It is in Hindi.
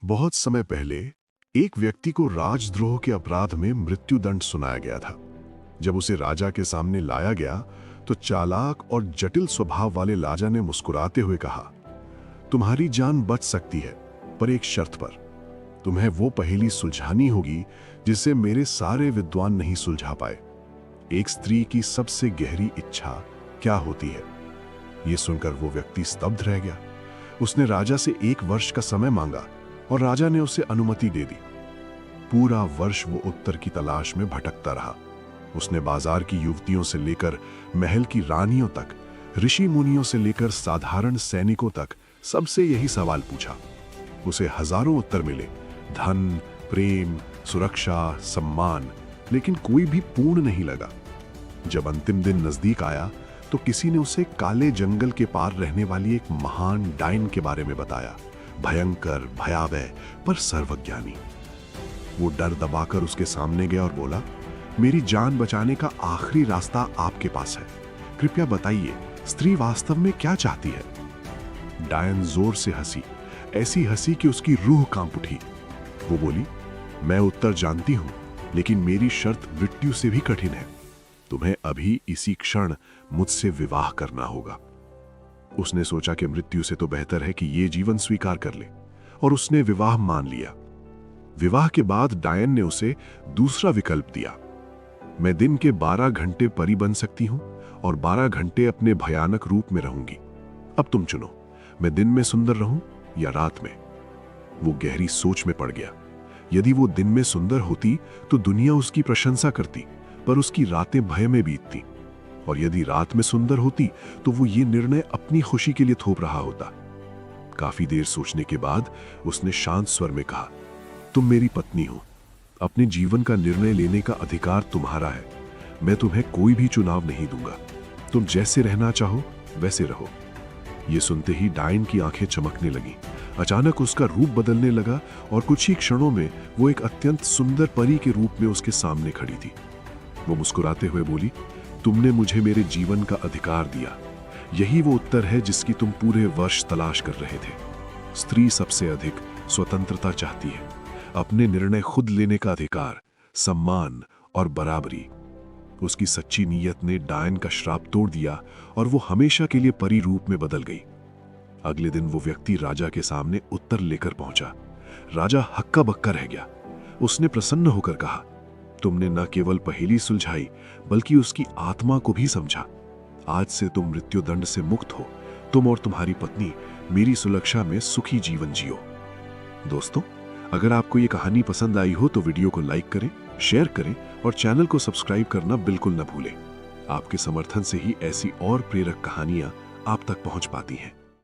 बहुत समय पहले एक व्यक्ति को राजद्रोह के अपराध में मृत्युदंड सुनाया गया था। जब उसे राजा के सामने लाया गया तो चालाक और जटिल स्वभाव वाले राजा ने मुस्कुराते हुए कहा, तुम्हारी जान बच सकती है, पर एक शर्त पर। तुम्हें वो पहेली सुलझानी होगी जिसे मेरे सारे विद्वान नहीं सुलझा पाए। एक स्त्री की सबसे गहरी इच्छा क्या होती है? ये सुनकर वो व्यक्ति स्तब्ध रह गया। उसने राजा से 1 वर्ष का समय मांगा और राजा ने उसे अनुमति दे दी। पूरा वर्ष वो उत्तर की तलाश में भटकता रहा। उसने बाजार की युवतियों से लेकर महल की रानियों तक, ऋषि मुनियों से लेकर साधारण सैनिकों तक सबसे यही सवाल पूछा। उसे हजारों उत्तर मिले, धन, प्रेम, सुरक्षा, सम्मान, लेकिन कोई भी पूर्ण नहीं लगा। जब अंतिम दिन नजदीक आया तो किसी ने उसे काले जंगल के पार रहने वाली एक महान डायन के बारे में बताया। भयंकर, भयावह, पर सर्वज्ञानी। वो डर दबाकर उसके सामने गया और बोला, मेरी जान बचाने का आखिरी रास्ता आपके पास है। कृपया बताइए, स्त्री वास्तव में क्या चाहती है? डायन जोर से हंसी, ऐसी हंसी कि उसकी रूह कांप उठी। वो बोली, मैं उत्तर जानती हूं, लेकिन मेरी शर्त मृत्यु से भी कठिन है। तुम्हें अभी इसी क्षण मुझसे विवाह करना होगा। उसने सोचा कि मृत्यु से तो बेहतर है कि ये जीवन स्वीकार कर ले, और उसने विवाह मान लिया। विवाह के बाद डायन ने उसे दूसरा विकल्प दिया। मैं दिन के 12 घंटे परी बन सकती हूं और 12 घंटे अपने भयानक रूप में रहूंगी। अब तुम चुनो, मैं दिन में सुंदर रहूं या रात में? वो गहरी सोच में पड़ गया। यदि वो दिन में सुंदर होती तो दुनिया उसकी प्रशंसा करती, पर उसकी रातें भय में बीतती। और यदि रात में सुंदर होती तो वो ये निर्णय अपनी खुशी के लिए थोप रहा होता। काफी देर सोचने के बाद उसने शांत स्वर में कहा, तुम मेरी पत्नी हो। अपने जीवन का निर्णय लेने का अधिकार तुम्हारा है। मैं तुम्हें कोई भी चुनाव नहीं दूंगा। तुम जैसे रहना चाहो वैसे रहो। ये सुनते ही डायन की आंखें चमकने लगी। अचानक उसका रूप बदलने लगा और कुछ ही क्षणों में वो एक अत्यंत सुंदर परी के रूप में उसके सामने खड़ी थी। वो मुस्कुराते हुए बोली, तुमने मुझे मेरे जीवन का अधिकार दिया। यही वो उत्तर है जिसकी तुम पूरे वर्ष तलाश कर रहे थे। स्त्री सबसे अधिक स्वतंत्रता चाहती है, अपने निर्णय खुद लेने का अधिकार, सम्मान और बराबरी। उसकी सच्ची नीयत ने डायन का श्राप तोड़ दिया और वो हमेशा के लिए परी रूप में बदल गई। अगले दिन वो व्यक्ति राजा के सामने उत्तर लेकर पहुंचा। राजा हक्का बक्का रह गया। उसने प्रसन्न होकर कहा, तुमने न केवल पहेली सुलझाई बल्कि उसकी आत्मा को भी समझा। आज से तुम मृत्युदंड से मुक्त हो। तुम और तुम्हारी पत्नी मेरी सुरक्षा में सुखी जीवन जियो। दोस्तों, अगर आपको ये कहानी पसंद आई हो तो वीडियो को लाइक करें, शेयर करें और चैनल को सब्सक्राइब करना बिल्कुल न भूलें। आपके समर्थन से ही ऐसी और प्रेरक कहानियां आप तक पहुंच पाती हैं।